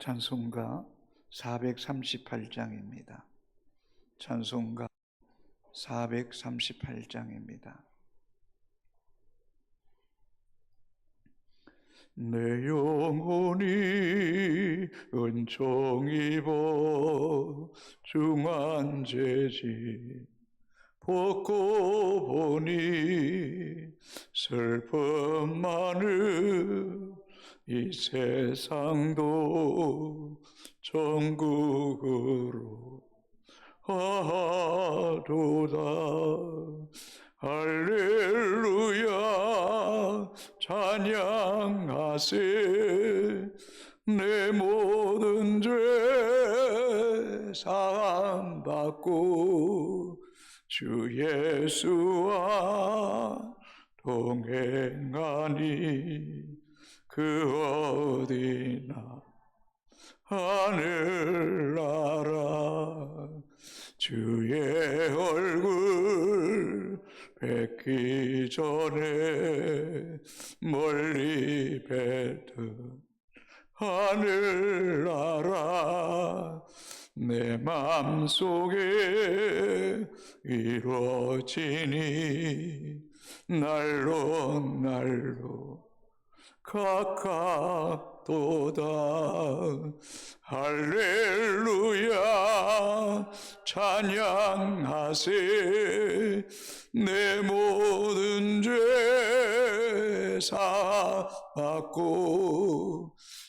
찬송가 438장입니다. 찬송가 438장입니다. 내 영혼이 은총 입어 중환제지 벗고 보니 슬픔 많은 이 세상도 천국으로 하도다. 할렐루야 찬양하세. 내 모든 죄 사함받고 주 예수와 동행하니 그 어디나 하늘나라. 주의 얼굴 뵙기 전에 멀리 뵀던 하늘나라. 내 맘속에 이루어지니 날로 날로 가깝도다. 할렐루야 찬양하세. 내 모든 죄 사받고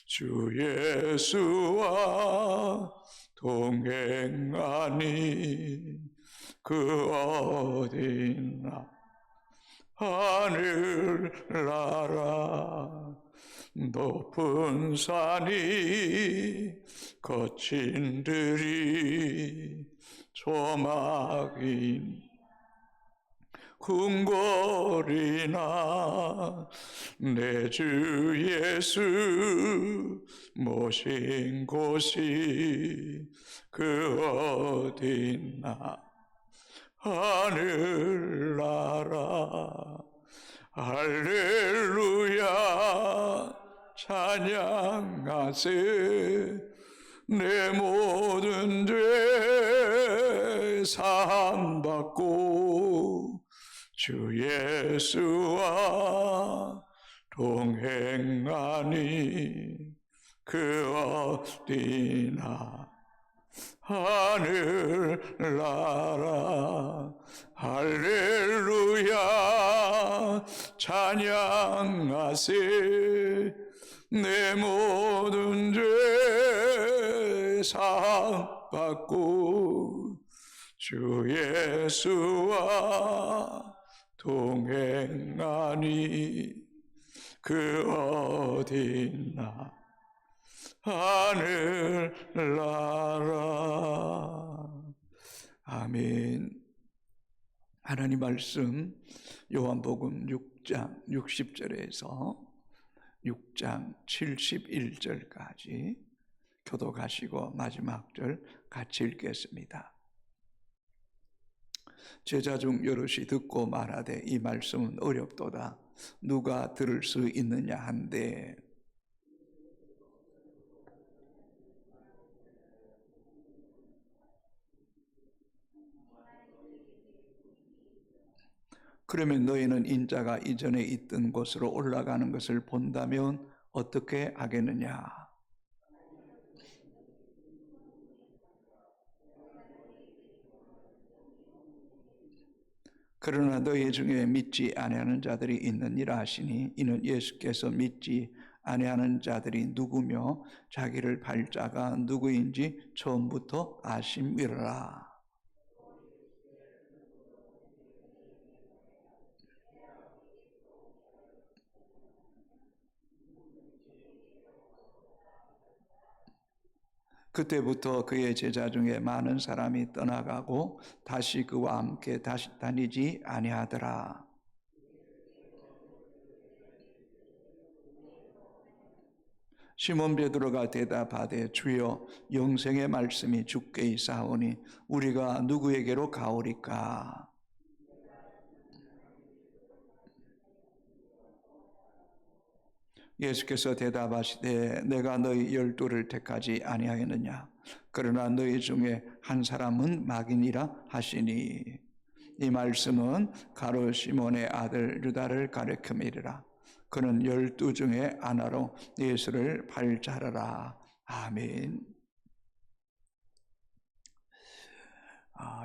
주 예수와 동행하니 그 어디나 하늘나라. 높은 산이 거친 들이 조막인 궁궐이나 내 주 예수 모신 곳이 그 어디나 하늘나라. 할렐루야 찬양하세. 내 모든 죄 사함받고 주 예수와 동행하니 그 어디나 하늘나라. 할렐루야 찬양하세. 내 모든 죄 사함받고 주 예수와 동행하니 그 어디나 하늘나라. 아멘. 하나님 말씀 요한복음 6장 60절에서 6장 71절까지 교독하시고 마지막 절 같이 읽겠습니다. 제자 중 여럿이 듣고 말하되 이 말씀은 어렵도다. 누가 들을 수 있느냐 한데 그러면 너희는 인자가 이전에 있던 곳으로 올라가는 것을 본다면 어떻게 하겠느냐? 그러나 너희 중에 믿지 아니하는 자들이 있느니라 하시니 이는 예수께서 믿지 아니하는 자들이 누구며 자기를 발자가 누구인지 처음부터 아심이라. 그때부터 그의 제자 중에 많은 사람이 떠나가고 다시 그와 함께 다시 다니지 아니하더라. 시몬 베드로가 대답하되 주여 영생의 말씀이 주께 있사오니 우리가 누구에게로 가오리까? 예수께서 대답하시되 내가 너희 12를 택하지 아니하였느냐? 그러나 너희 중에 한 사람은 마귀니라 하시니, 이 말씀은 가룟 시몬의 아들 유다를 가리킴이라. 그는 12 중에 하나로 예수를 발자르라. 아멘.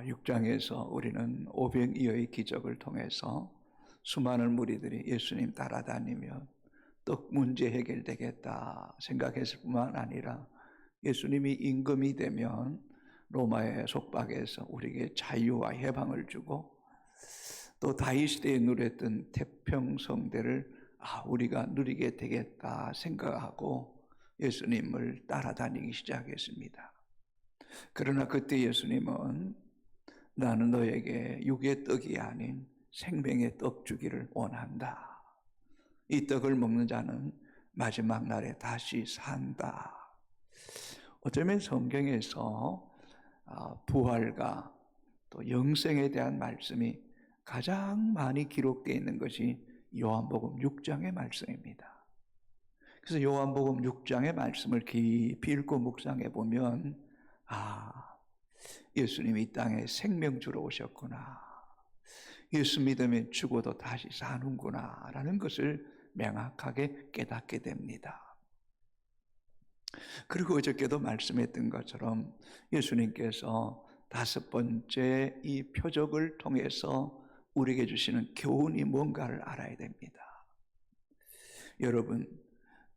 6장에서 우리는 500여의 기적을 통해서 수많은 무리들이 예수님 따라다니며 떡 문제 해결되겠다 생각했을 뿐만 아니라 예수님이 임금이 되면 로마의 속박에서 우리에게 자유와 해방을 주고, 또 다윗 시대에 누렸던 태평성대를 우리가 누리게 되겠다 생각하고 예수님을 따라다니기 시작했습니다. 그러나 그때 예수님은 나는 너에게 육의 떡이 아닌 생명의 떡 주기를 원한다. 이 떡을 먹는 자는 마지막 날에 다시 산다. 어쩌면 성경에서 부활과 또 영생에 대한 말씀이 가장 많이 기록되어 있는 것이 요한복음 6장의 말씀입니다. 그래서 요한복음 6장의 말씀을 깊이 읽고 묵상해 보면 예수님이 이 땅에 생명 주러 오셨구나, 예수 믿으면 죽어도 다시 사는구나 라는 것을 명확하게 깨닫게 됩니다. 그리고 어저께도 말씀했던 것처럼 예수님께서 5번째 이 표적을 통해서 우리에게 주시는 교훈이 뭔가를 알아야 됩니다. 여러분,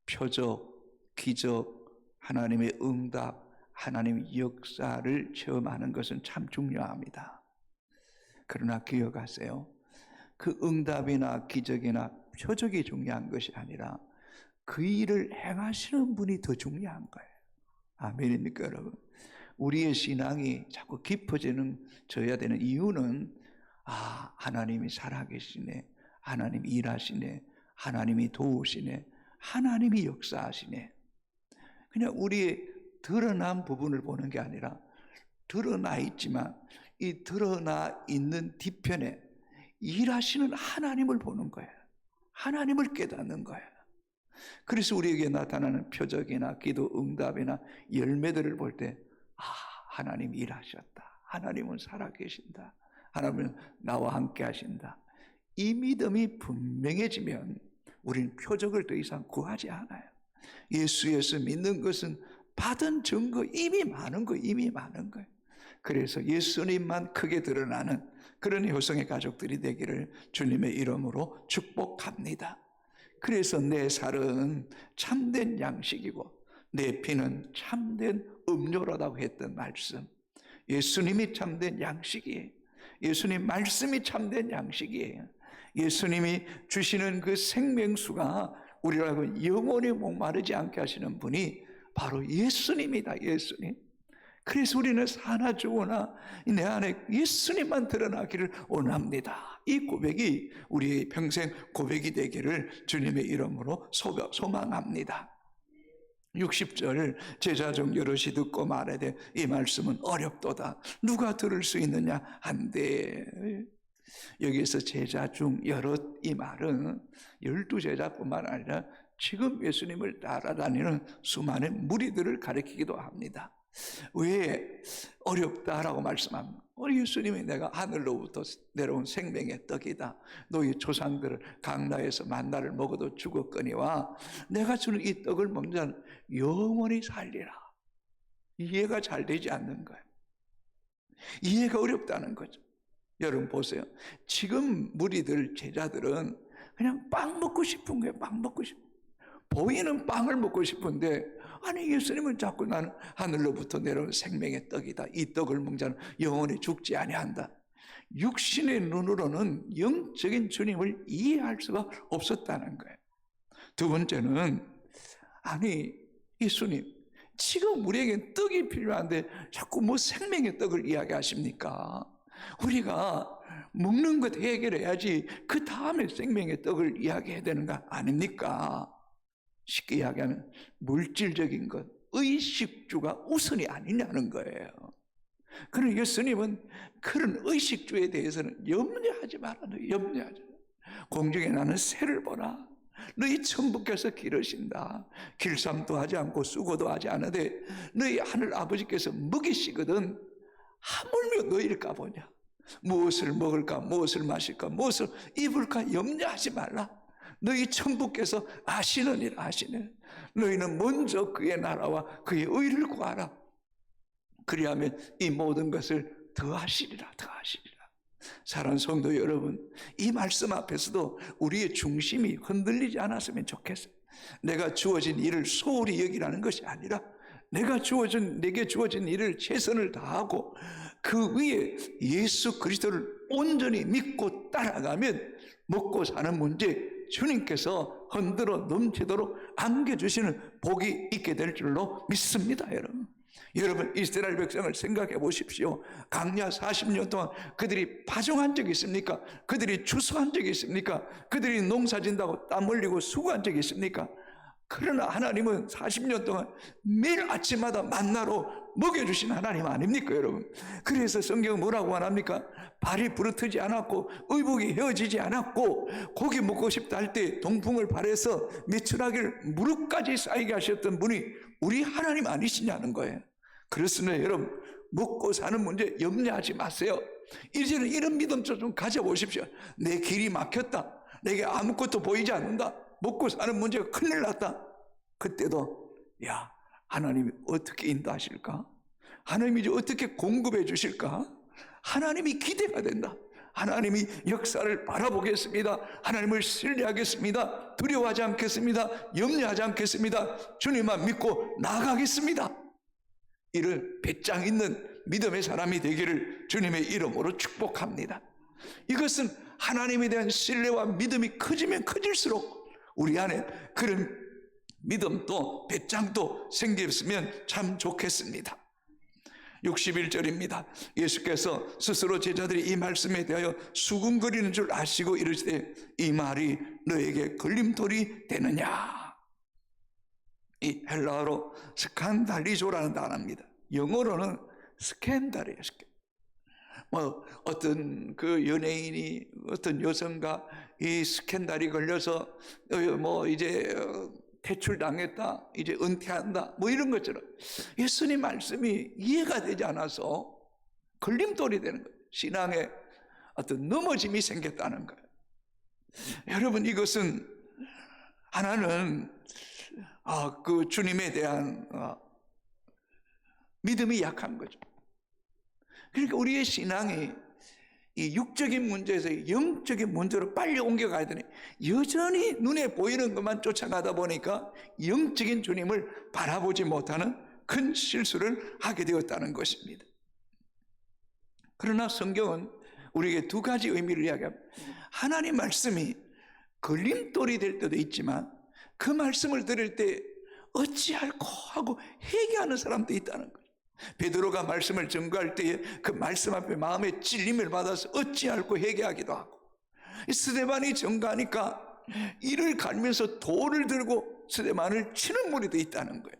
표적, 기적, 하나님의 응답, 하나님의 역사를 체험하는 것은 참 중요합니다. 그러나 기억하세요. 그 응답이나 기적이나 표적이 중요한 것이 아니라 그 일을 행하시는 분이 더 중요한 거예요. 아멘입니까, 여러분? 우리의 신앙이 자꾸 깊어져야 되는 이유는 하나님이 살아계시네, 하나님이 일하시네, 하나님이 도우시네, 하나님이 역사하시네. 그냥 우리의 드러난 부분을 보는 게 아니라 드러나 있지만 이 드러나 있는 뒤편에 일하시는 하나님을 보는 거예요. 하나님을 깨닫는 거예요. 그래서 우리에게 나타나는 표적이나 기도 응답이나 열매들을 볼 때 하나님이 일하셨다, 하나님은 살아계신다, 하나님은 나와 함께 하신다, 이 믿음이 분명해지면 우리는 표적을 더 이상 구하지 않아요. 예수 믿는 것은 받은 증거 이미 많은 거예요. 그래서 예수님만 크게 드러나는 그런 효성의 가족들이 되기를 주님의 이름으로 축복합니다. 그래서 내 살은 참된 양식이고 내 피는 참된 음료라고 했던 말씀, 예수님이 참된 양식이에요. 예수님 말씀이 참된 양식이에요. 예수님이 주시는 그 생명수가 우리라고 영원히 목마르지 않게 하시는 분이 바로 예수님이다. 예수님. 그래서 우리는 사나 죽으나 내 안에 예수님만 드러나기를 원합니다. 이 고백이 우리의 평생 고백이 되기를 주님의 이름으로 소망합니다. 60절 제자 중 여럿이 듣고 말하되 이 말씀은 어렵도다, 누가 들을 수 있느냐 한데, 여기서 제자 중 여럿, 이 말은 12제자뿐만 아니라 지금 예수님을 따라다니는 수많은 무리들을 가리키기도 합니다. 왜 어렵다라고 말씀합니다. 예수님이 내가 하늘로부터 내려온 생명의 떡이다, 너희 조상들을 강나에서 만나를 먹어도 죽었거니와 내가 주는 이 떡을 먹는 자는 영원히 살리라. 이해가 잘 되지 않는 거예요. 이해가 어렵다는 거죠. 여러분 보세요. 지금 무리들, 제자들은 그냥 빵 먹고 싶은 거예요. 빵 먹고 싶은 거예요. 보이는 빵을 먹고 싶은데, 아니 예수님은 자꾸 나는 하늘로부터 내려온 생명의 떡이다, 이 떡을 먹는 자는 영원히 죽지 아니한다. 육신의 눈으로는 영적인 주님을 이해할 수가 없었다는 거예요. 두 번째는, 아니 예수님 지금 우리에게 떡이 필요한데 자꾸 뭐 생명의 떡을 이야기하십니까? 우리가 먹는 것 해결해야지 그 다음에 생명의 떡을 이야기해야 되는 거 아닙니까? 쉽게 이야기하면 물질적인 것, 의식주가 우선이 아니냐는 거예요. 그러나 예수님은 그런 의식주에 대해서는 염려하지 말아요. 염려하지. 공중에 나는 새를 보라. 너희 천부께서 기르신다. 길쌈도 하지 않고 수고도 하지 않으되 너희 하늘 아버지께서 먹이시거든 하물며 너희를 까보냐. 무엇을 먹을까, 무엇을 마실까, 무엇을 입을까 염려하지 말라. 너희 천부께서 아시느니라 하시네. 너희는 먼저 그의 나라와 그의 의를 구하라. 그리하면 이 모든 것을 더하시리라. 사랑하는 성도 여러분, 이 말씀 앞에서도 우리의 중심이 흔들리지 않았으면 좋겠어요. 내가 주어진 일을 소홀히 여기라는 것이 아니라 내게 주어진 일을 최선을 다하고 그 위에 예수 그리스도를 온전히 믿고 따라가면 먹고 사는 문제 주님께서 흔들어 넘치도록 안겨주시는 복이 있게 될 줄로 믿습니다. 여러분 이스라엘 백성을 생각해 보십시오. 광야 40년 동안 그들이 파종한 적이 있습니까? 그들이 추수한 적이 있습니까? 그들이 농사 진다고 땀 흘리고 수고한 적이 있습니까? 그러나 하나님은 40년 동안 매일 아침마다 만나로 먹여주신 하나님 아닙니까 여러분? 그래서 성경은 뭐라고 하랍니까? 발이 부르트지 않았고 의복이 헤어지지 않았고 고기 먹고 싶다 할 때 동풍을 발해서 메추라기를 무릎까지 쌓이게 하셨던 분이 우리 하나님 아니시냐는 거예요. 그렇습니다 여러분, 먹고 사는 문제 염려하지 마세요. 이제는 이런 믿음 좀 가져보십시오. 내 길이 막혔다, 내게 아무것도 보이지 않는다, 먹고 사는 문제가 큰일 났다. 그때도 하나님이 어떻게 인도하실까? 하나님이 이제 어떻게 공급해 주실까? 하나님이 기대가 된다. 하나님이 역사를 바라보겠습니다. 하나님을 신뢰하겠습니다. 두려워하지 않겠습니다. 염려하지 않겠습니다. 주님만 믿고 나아가겠습니다. 이를 배짱 있는 믿음의 사람이 되기를 주님의 이름으로 축복합니다. 이것은 하나님에 대한 신뢰와 믿음이 커지면 커질수록 우리 안에 그런 믿음도 배짱도 생겼으면 참 좋겠습니다. 61절입니다. 예수께서 스스로 제자들이 이 말씀에 대하여 수군거리는 줄 아시고 이르시되 이 말이 너에게 걸림돌이 되느냐. 이 헬라어로 스칸달리조라는 단어입니다. 영어로는 스캔달이에요. 어떤 그 연예인이 어떤 여성가 이 스캔달이 걸려서 이제 퇴출당했다, 이제 은퇴한다, 이런 것처럼 예수님 말씀이 이해가 되지 않아서 걸림돌이 되는 거예요. 신앙에 어떤 넘어짐이 생겼다는 거예요. 여러분 이것은 하나는 그 주님에 대한 믿음이 약한 거죠. 그러니까 우리의 신앙이 이 육적인 문제에서 영적인 문제로 빨리 옮겨가야 되니 여전히 눈에 보이는 것만 쫓아가다 보니까 영적인 주님을 바라보지 못하는 큰 실수를 하게 되었다는 것입니다. 그러나 성경은 우리에게 두 가지 의미를 이야기합니다. 하나님 말씀이 걸림돌이 될 때도 있지만 그 말씀을 들을 때 어찌할꼬 하고 회개하는 사람도 있다는 거예요. 베드로가 말씀을 증거할 때에 그 말씀 앞에 마음의 찔림을 받아서 어찌할꼬 회개하기도 하고, 스데반이 증거하니까 이를 갈면서 돌을 들고 스데반을 치는 무리도 있다는 거예요.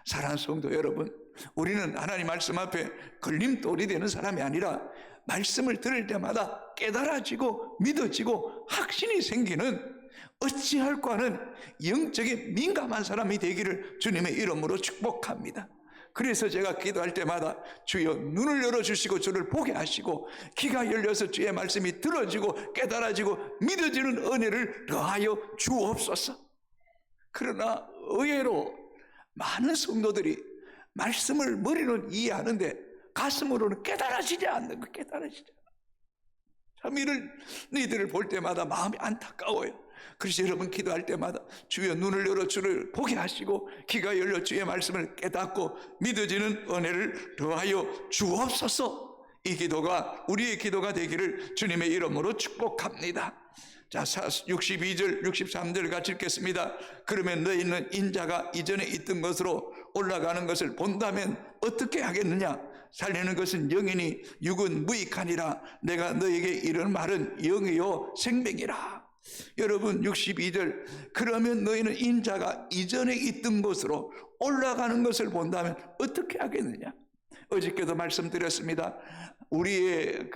사랑하는 성도 여러분, 우리는 하나님 말씀 앞에 걸림돌이 되는 사람이 아니라 말씀을 들을 때마다 깨달아지고 믿어지고 확신이 생기는 어찌할꼬 하는 영적인 민감한 사람이 되기를 주님의 이름으로 축복합니다. 그래서 제가 기도할 때마다 주여 눈을 열어주시고 주를 보게 하시고 귀가 열려서 주의 말씀이 들어지고 깨달아지고 믿어지는 은혜를 더하여 주옵소서. 그러나 의외로 많은 성도들이 말씀을 머리로는 이해하는데 가슴으로는 깨달아지지 않는 거, 깨달아지지 않는 거. 참 너희들을 볼 때마다 마음이 안타까워요. 그래서 여러분 기도할 때마다 주여 눈을 열어 주를 보게 하시고 귀가 열려 주의 말씀을 깨닫고 믿어지는 은혜를 더하여 주옵소서. 이 기도가 우리의 기도가 되기를 주님의 이름으로 축복합니다. 자, 62절 63절 같이 읽겠습니다. 그러면 너희는 인자가 이전에 있던 것으로 올라가는 것을 본다면 어떻게 하겠느냐? 살리는 것은 영이니 육은 무익하니라. 내가 너에게 이런 말은 영이요 생명이라. 여러분 62절 그러면 너희는 인자가 이전에 있던 곳으로 올라가는 것을 본다면 어떻게 하겠느냐. 어저께도 말씀드렸습니다. 우리의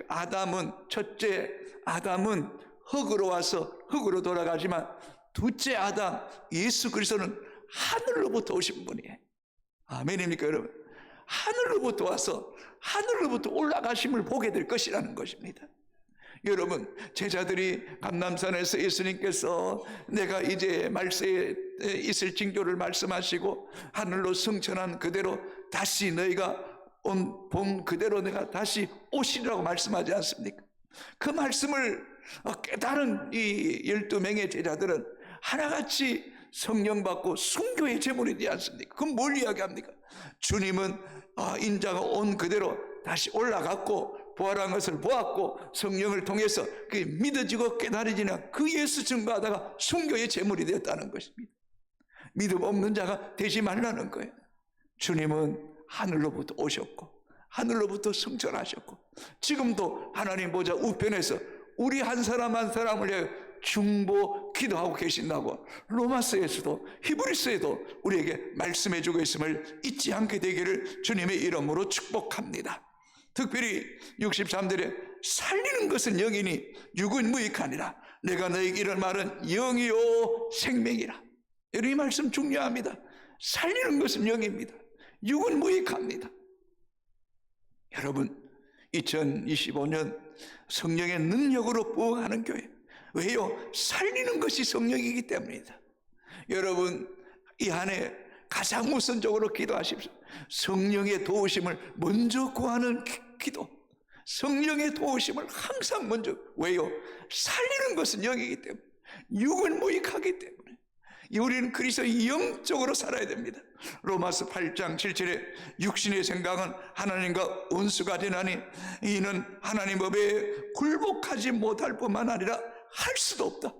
첫째 아담은 흙으로 와서 흙으로 돌아가지만 둘째 아담 예수 그리스도는 하늘로부터 오신 분이에요. 아멘입니까 여러분? 하늘로부터 와서 하늘로부터 올라가심을 보게 될 것이라는 것입니다. 여러분, 제자들이 감람산에서 예수님께서 내가 이제 말세에 있을 징조를 말씀하시고 하늘로 승천한 그대로 다시 너희가 본 그대로 내가 다시 오시리라고 말씀하지 않습니까? 그 말씀을 깨달은 이 12명의 제자들은 하나같이 성령 받고 순교의 제물이 되지 않습니까? 그럼 뭘 이야기합니까? 주님은 인자가 온 그대로 다시 올라갔고 부활한 것을 보았고 성령을 통해서 그게 믿어지고 깨달아지는 그 예수 증거하다가 순교의 제물이 되었다는 것입니다. 믿음 없는 자가 되지 말라는 거예요. 주님은 하늘로부터 오셨고 하늘로부터 승천하셨고 지금도 하나님 보좌 우편에서 우리 한 사람 한 사람을 위해 중보 기도하고 계신다고 로마서에서도 히브리서에도 우리에게 말씀해 주고 있음을 잊지 않게 되기를 주님의 이름으로 축복합니다. 특별히 63절에 살리는 것은 영이니 육은 무익하니라. 내가 너에게 이런 말은 영이요 생명이라. 이 말씀 중요합니다. 살리는 것은 영입니다. 육은 무익합니다. 여러분, 2025년 성령의 능력으로 부흥하는 교회. 왜요? 살리는 것이 성령이기 때문이다. 여러분, 이 한 해 가장 우선적으로 기도하십시오. 성령의 도우심을 먼저 구하는 기도. 성령의 도우심을 항상 먼저. 왜요? 살리는 것은 영이기 때문에. 육은 무익하기 때문에. 우리는 그리스도의 영적으로 살아야 됩니다. 로마서 8장 7절에 육신의 생각은 하나님과 원수가 되나니 이는 하나님 법에 굴복하지 못할 뿐만 아니라 할 수도 없다.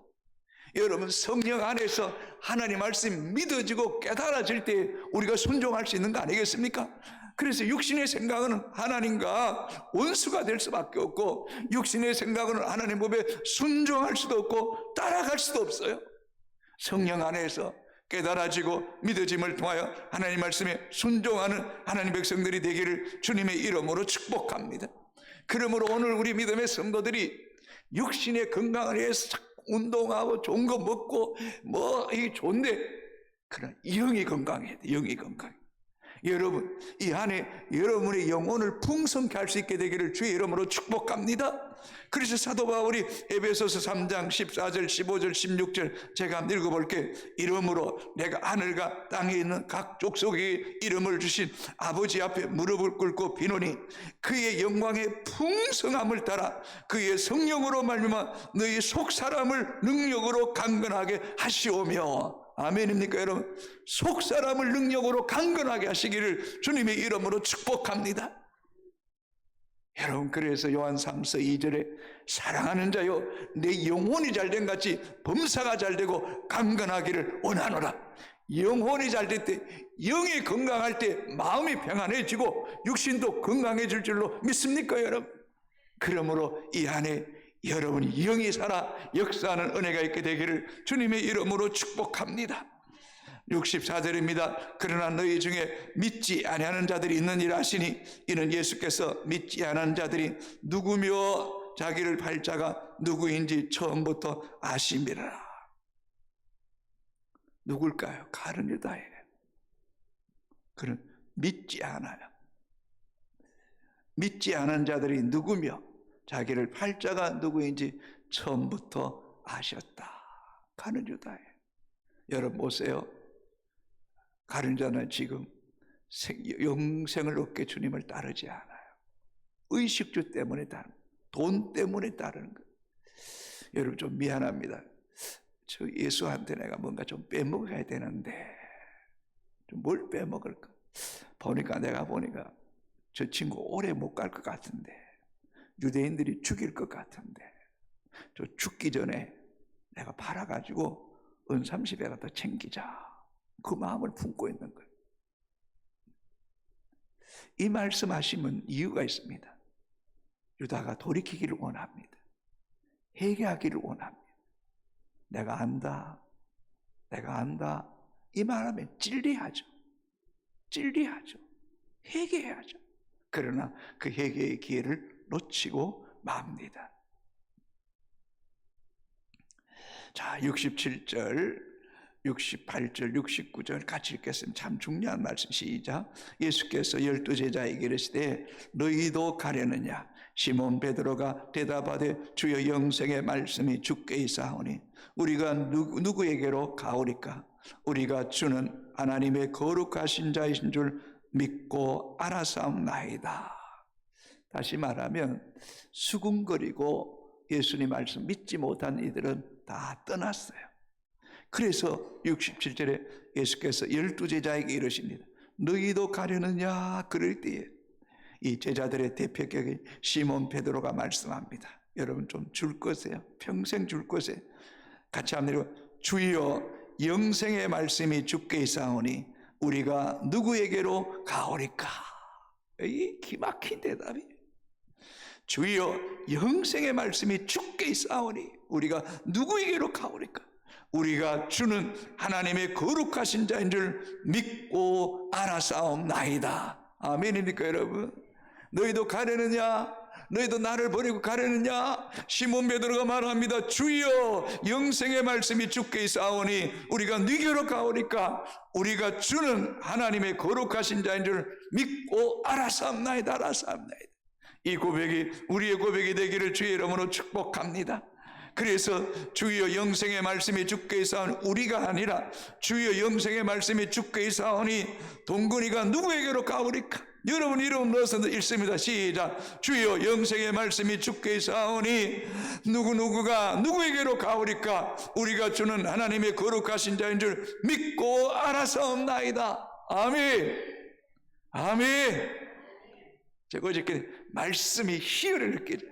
여러분, 성령 안에서 하나님 말씀이 믿어지고 깨달아질 때 우리가 순종할 수 있는 거 아니겠습니까? 그래서 육신의 생각은 하나님과 원수가 될 수밖에 없고 육신의 생각은 하나님 법에 순종할 수도 없고 따라갈 수도 없어요. 성령 안에서 깨달아지고 믿어짐을 통하여 하나님 말씀에 순종하는 하나님 백성들이 되기를 주님의 이름으로 축복합니다. 그러므로 오늘 우리 믿음의 성도들이 육신의 건강을 위해서 운동하고 좋은 거 먹고 이게 좋은데 그러나 영이 건강해야 돼. 영이 건강해. 여러분, 이 안에 여러분의 영혼을 풍성케 할 수 있게 되기를 주의 이름으로 축복합니다. 그래서 사도 바울이 에베소서 3장 14절 15절 16절 제가 한번 읽어볼게요. 이름으로 내가 하늘과 땅에 있는 각 족속에게 이름을 주신 아버지 앞에 무릎을 꿇고 비노니 그의 영광의 풍성함을 따라 그의 성령으로 말미암아 너희 속사람을 능력으로 강건하게 하시오며. 아멘입니까 여러분? 속사람을 능력으로 강건하게 하시기를 주님의 이름으로 축복합니다. 여러분, 그래서 요한 3서 2절에 사랑하는 자여 내 영혼이 잘된 같이 범사가 잘되고 강건하기를 원하노라. 영혼이 잘될 때, 영이 건강할 때 마음이 평안해지고 육신도 건강해질 줄로 믿습니까 여러분? 그러므로 이 안에 여러분이 영이 살아 역사하는 은혜가 있게 되기를 주님의 이름으로 축복합니다. 64절입니다. 그러나 너희 중에 믿지 아니하는 자들이 있느니라 하시니 이는 예수께서 믿지 않은 자들이 누구며 자기를 팔 자가 누구인지 처음부터 아심이라. 누굴까요? 가룟 유다예요. 그는 믿지 않아요. 믿지 않은 자들이 누구며 자기를 팔 자가 누구인지 처음부터 아셨다. 가룟 유다예요. 여러분 보세요. 가룟 유다는 지금 영생을 얻게 주님을 따르지 않아요. 의식주 때문에 따르는, 돈 때문에 따르는 거예요. 여러분 좀 미안합니다. 저 예수한테 내가 뭔가 좀 빼먹어야 되는데 좀 뭘 빼먹을까? 내가 보니까 저 친구 오래 못 갈 것 같은데 유대인들이 죽일 것 같은데 저 죽기 전에 내가 팔아가지고 은 30배가 더 챙기자. 그 마음을 품고 있는 거예요. 이 말씀하시면 이유가 있습니다. 유다가 돌이키기를 원합니다. 회개하기를 원합니다. 내가 안다. 이 말하면 찔리하죠. 회개해야죠. 그러나 그 회개의 기회를 놓치고 맙니다. 자, 67절, 68절, 69절 같이 읽겠습니다. 참 중요한 말씀. 시작. 예수께서 12제자에게 이르시되 너희도 가려느냐? 시몬 베드로가 대답하되 주여 영생의 말씀이 주께 있사오니 우리가 누구에게로 가오리까? 우리가 주는 하나님의 거룩하신 자이신 줄 믿고 알아사옵나이다. 다시 말하면 수군거리고 예수님 말씀 믿지 못한 이들은 다 떠났어요. 그래서 67절에 예수께서 12제자에게 이르십니다. 너희도 가려느냐? 그럴 때에 이 제자들의 대표격인 시몬 베드로가 말씀합니다. 여러분 좀 줄 거세요. 평생 줄 거세요. 같이 한번 주여 영생의 말씀이 주께 있사오니 우리가 누구에게로 가오리까? 이 기막힌 대답이 주여 영생의 말씀이 주께 있사오니 우리가 누구에게로 가오리까? 우리가 주는 하나님의 거룩하신 자인 줄 믿고 알아사옵나이다. 아멘입니까 여러분? 너희도 가려느냐? 너희도 나를 버리고 가려느냐? 시몬 베드로가 말합니다. 주여 영생의 말씀이 주께 있사오니 우리가 네게로 가오니까 우리가 주는 하나님의 거룩하신 자인 줄 믿고 알아사옵나이다. 알아사옵나이다. 이 고백이 우리의 고백이 되기를 주의 이름으로 축복합니다. 그래서 주여 영생의 말씀이 주께 있사오니 우리가 아니라 주여 영생의 말씀이 주께 있사오니 동근이가 누구에게로 가오리까? 여러분 이름 넣어서 읽습니다. 시작. 주여 영생의 말씀이 주께 있사오니 누구가 누구에게로 가오리까? 우리가 주는 하나님의 거룩하신 자인 줄 믿고 알아사옵나이다. 아멘. 아멘. 제가 어저께 말씀이 희열을 느껴져요.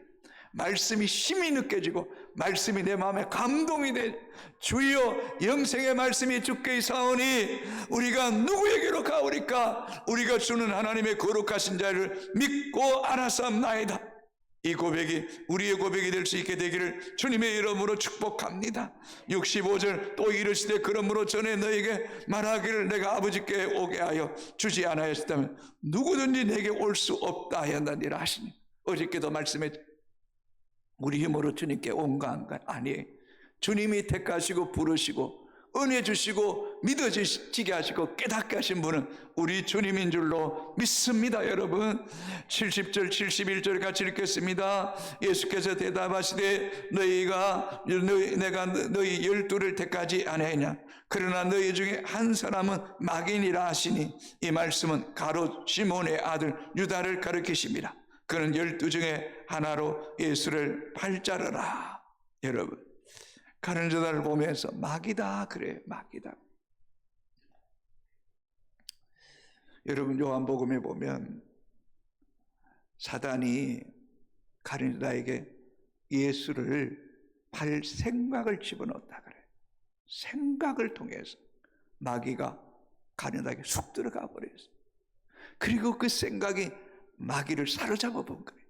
말씀이 힘이 느껴지고 말씀이 내 마음에 감동이 돼. 주여 영생의 말씀이 주께 있사오니 우리가 누구에게로 가오리까? 우리가 주는 하나님의 거룩하신 자를 믿고 알아사옵나이다. 이 고백이 우리의 고백이 될 수 있게 되기를 주님의 이름으로 축복합니다. 65절 또 이르시되 그러므로 전에 너에게 말하기를 내가 아버지께 오게 하여 주지 않았다면 누구든지 내게 올 수 없다 하였느니라 하시니 어저께도 말씀해 우리 힘으로 주님께 온 거 아니에요. 주님이 택하시고 부르시고 은혜 주시고 믿어지게 하시고 깨닫게 하신 분은 우리 주님인 줄로 믿습니다. 여러분 70절 71절 같이 읽겠습니다. 예수께서 대답하시되 내가 너희 12를 택하지 아니하냐? 그러나 너희 중에 한 사람은 마귀니라 하시니 이 말씀은 가롯 시몬의 아들 유다를 가리키심이라. 그는 12 중에 하나로 예수를 팔자르라. 여러분 가룟 유다를 보면서 마귀다 그래요. 마귀다. 여러분 요한복음에 보면 사단이 가룟 유다에게 예수를 팔 생각을 집어넣었다 그래요. 생각을 통해서 마귀가 가룟 유다에게 쑥 들어가 버렸어요. 그리고 그 생각이 마귀를 사로잡아 본 거예요.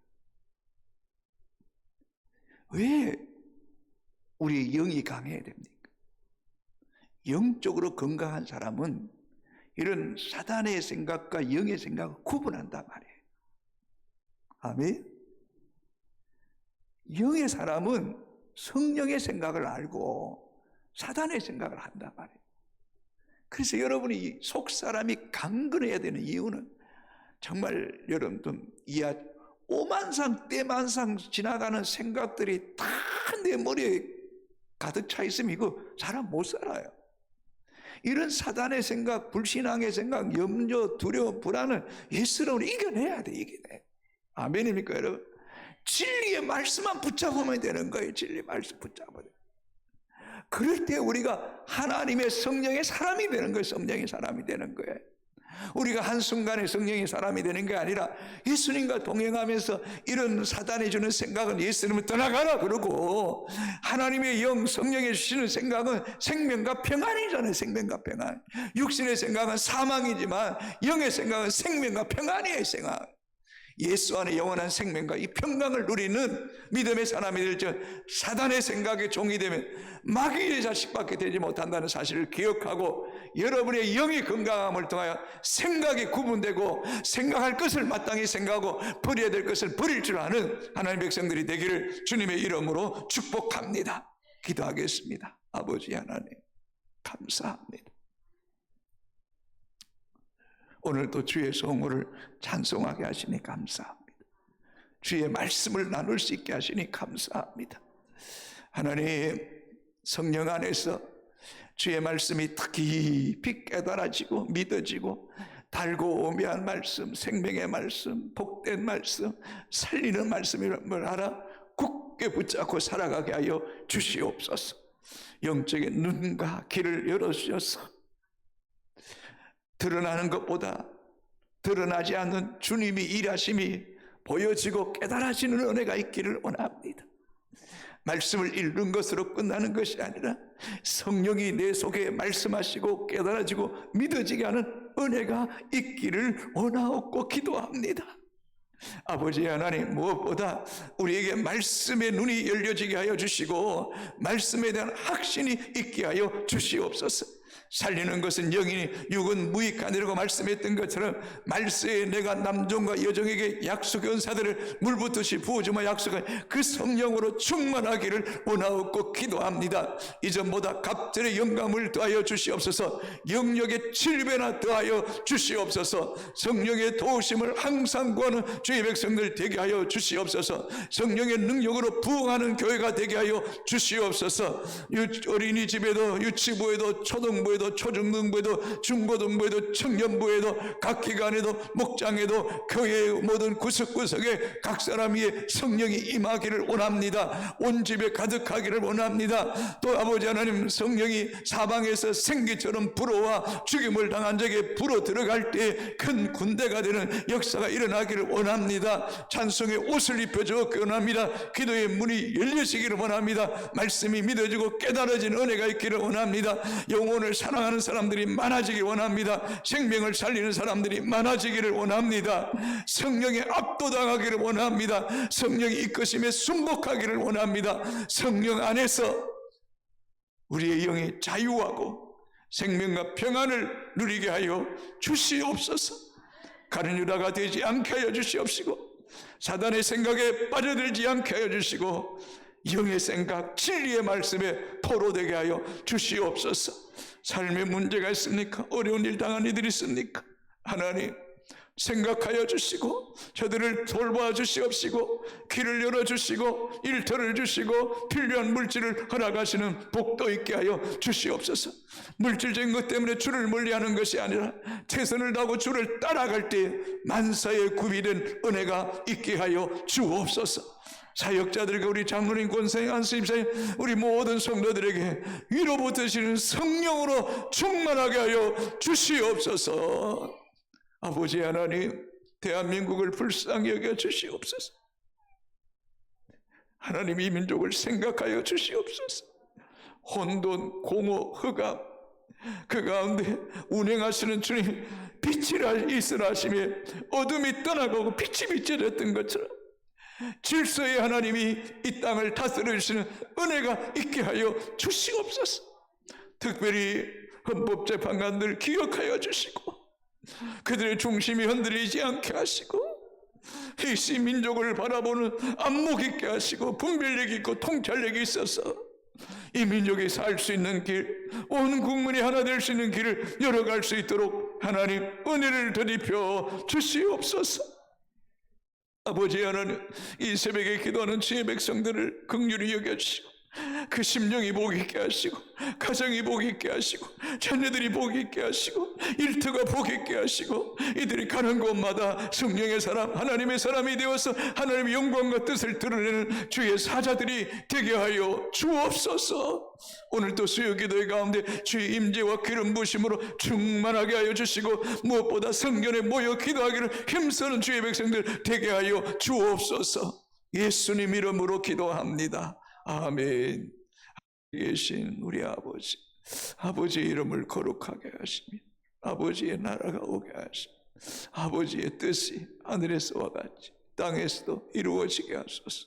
왜 우리 영이 강해야 됩니까? 영적으로 건강한 사람은 이런 사단의 생각과 영의 생각을 구분한단 말이에요. 아멘. 영의 사람은 성령의 생각을 알고 사단의 생각을 한단 말이에요. 그래서 여러분이 속 사람이 강건해야 되는 이유는 정말 여러분 좀 오만상 때만상 지나가는 생각들이 다 내 머리에 가득 차 있으면 이거 사람 못 살아요. 이런 사단의 생각, 불신앙의 생각, 염려, 두려움, 불안을 예수로 이겨내야 돼. 이겨내. 아멘입니까 여러분? 진리의 말씀만 붙잡으면 되는 거예요. 진리의 말씀 붙잡아야 돼. 그럴 때 우리가 하나님의 성령의 사람이 되는 거예요. 성령의 사람이 되는 거예요. 우리가 한순간에 성령의 사람이 되는 게 아니라 예수님과 동행하면서 이런 사단이 주는 생각은 예수님을 떠나가라 그러고 하나님의 영 성령이 주시는 생각은 생명과 평안이잖아요. 생명과 평안. 육신의 생각은 사망이지만 영의 생각은 생명과 평안이에요. 생각. 예수 안에 영원한 생명과 이 평강을 누리는 믿음의 사람이 될 줄 사단의 생각에 종이 되면 마귀의 자식밖에 되지 못한다는 사실을 기억하고 여러분의 영의 건강함을 통하여 생각이 구분되고 생각할 것을 마땅히 생각하고 버려야 될 것을 버릴 줄 아는 하나님의 백성들이 되기를 주님의 이름으로 축복합니다. 기도하겠습니다. 아버지 하나님 감사합니다. 오늘도 주의 성호를 찬송하게 하시니 감사합니다. 주의 말씀을 나눌 수 있게 하시니 감사합니다. 하나님, 성령 안에서 주의 말씀이 더 깊이 깨달아지고 믿어지고 달고 오묘한 말씀, 생명의 말씀, 복된 말씀, 살리는 말씀을 알아 굳게 붙잡고 살아가게 하여 주시옵소서. 영적인 눈과 귀를 열어주셔서 드러나는 것보다 드러나지 않는 주님이 일하심이 보여지고 깨달아지는 은혜가 있기를 원합니다. 말씀을 읽는 것으로 끝나는 것이 아니라 성령이 내 속에 말씀하시고 깨달아지고 믿어지게 하는 은혜가 있기를 원하옵고 기도합니다. 아버지 하나님, 무엇보다 우리에게 말씀의 눈이 열려지게 하여 주시고 말씀에 대한 확신이 있게 하여 주시옵소서. 살리는 것은 영이니 육은 무익하니라고 말씀했던 것처럼 말세에 내가 남종과 여종에게 약속의 은사들을 물붓듯이 부어주마 약속한 그 성령으로 충만하기를 원하옵고 기도합니다. 이전보다 갑절의 영감을 더하여 주시옵소서. 영역의 7배나 더하여 주시옵소서. 성령의 도우심을 항상 구하는 주의 백성들 되게 하여 주시옵소서. 성령의 능력으로 부흥하는 교회가 되게 하여 주시옵소서. 어린이집에도 유치부에도 초등부에도 초중등부에도 중고등부에도 청년부에도 각 기관에도 목장에도 교회의 모든 구석구석에 각 사람 위에 성령이 임하기를 원합니다. 온 집에 가득하기를 원합니다. 또 아버지 하나님, 성령이 사방에서 생기처럼 불어와 죽임을 당한 적에 불어 들어갈 때 큰 군대가 되는 역사가 일어나기를 원합니다. 찬송의 옷을 입혀주었기 원합니다. 기도의 문이 열려지기를 원합니다. 말씀이 믿어지고 깨달아진 은혜가 있기를 원합니다. 영혼을 사랑하는 사람들이 많아지길 원합니다. 생명을 살리는 사람들이 많아지기를 원합니다. 성령에 압도당하기를 원합니다. 성령이 이끄심에 순복하기를 원합니다. 성령 안에서 우리의 영이 자유하고 생명과 평안을 누리게 하여 주시옵소서. 가룟 유다가 되지 않게 하여 주시옵시고 사단의 생각에 빠져들지 않게 하여 주시고 영의 생각, 진리의 말씀에 포로되게 하여 주시옵소서. 삶에 문제가 있습니까? 어려운 일 당한 이들이 있습니까? 하나님, 생각하여 주시고 저들을 돌봐 주시옵시고 길을 열어주시고 일터를 주시고 필요한 물질을 허락하시는 복도 있게 하여 주시옵소서. 물질적인 것 때문에 주를 멀리하는 것이 아니라 최선을 다하고 주를 따라갈 때 만사에 구비된 은혜가 있게 하여 주옵소서. 사역자들과 우리 장로님, 권사님, 안수집사님, 우리 모든 성도들에게 위로부터시는 성령으로 충만하게 하여 주시옵소서. 아버지 하나님, 대한민국을 불쌍히 여겨 주시옵소서. 하나님, 이 민족을 생각하여 주시옵소서. 혼돈, 공허, 흑암 그 가운데 운행하시는 주님, 빛이 있으라 하시며 어둠이 떠나가고 빛이 비춰졌던 것처럼 질서의 하나님이 이 땅을 다스려 주시는 은혜가 있게 하여 주시옵소서. 특별히 헌법재판관들 기억하여 주시고 그들의 중심이 흔들리지 않게 하시고 이 민족을 바라보는 안목 있게 하시고 분별력 있고 통찰력이 있어서 이 민족이 살 수 있는 길, 온 국민이 하나 될 수 있는 길을 열어갈 수 있도록 하나님 은혜를 더입혀 주시옵소서. 아버지 하나님, 이 새벽에 기도하는 주의 백성들을 긍휼히 여겨주시고 그 심령이 복 있게 하시고 가정이 복 있게 하시고 자녀들이 복 있게 하시고 일터가 복 있게 하시고 이들이 가는 곳마다 성령의 사람, 하나님의 사람이 되어서 하나님의 영광과 뜻을 드러내는 주의 사자들이 되게 하여 주옵소서. 오늘도 수요 기도의 가운데 주의 임재와 기름 부으심으로 충만하게 하여 주시고 무엇보다 성전에 모여 기도하기를 힘쓰는 주의 백성들 되게 하여 주옵소서. 예수님 이름으로 기도합니다. 아멘. 계신 우리 아버지, 아버지의 이름을 거룩하게 하시며 아버지의 나라가 오게 하시며 아버지의 뜻이 하늘에서와 같이 땅에서도 이루어지게 하소서.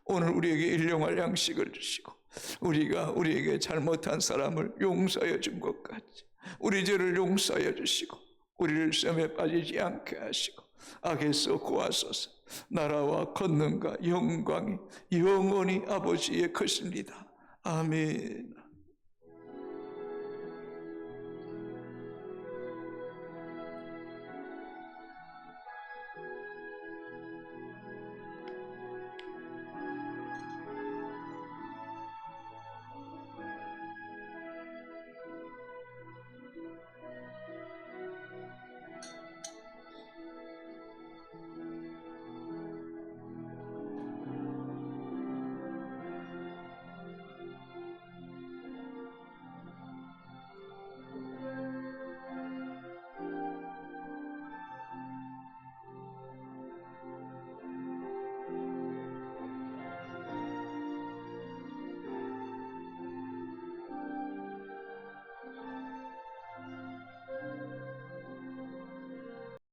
오늘 우리에게 일용할 양식을 주시고 우리가 우리에게 잘못한 사람을 용서하여 준 것 같이 우리 죄를 용서하여 주시고 우리를 시험에 빠지지 않게 하시고 악에서 구하소서. 나라와 권능과 영광이 영원히 아버지의 것입니다. 아멘.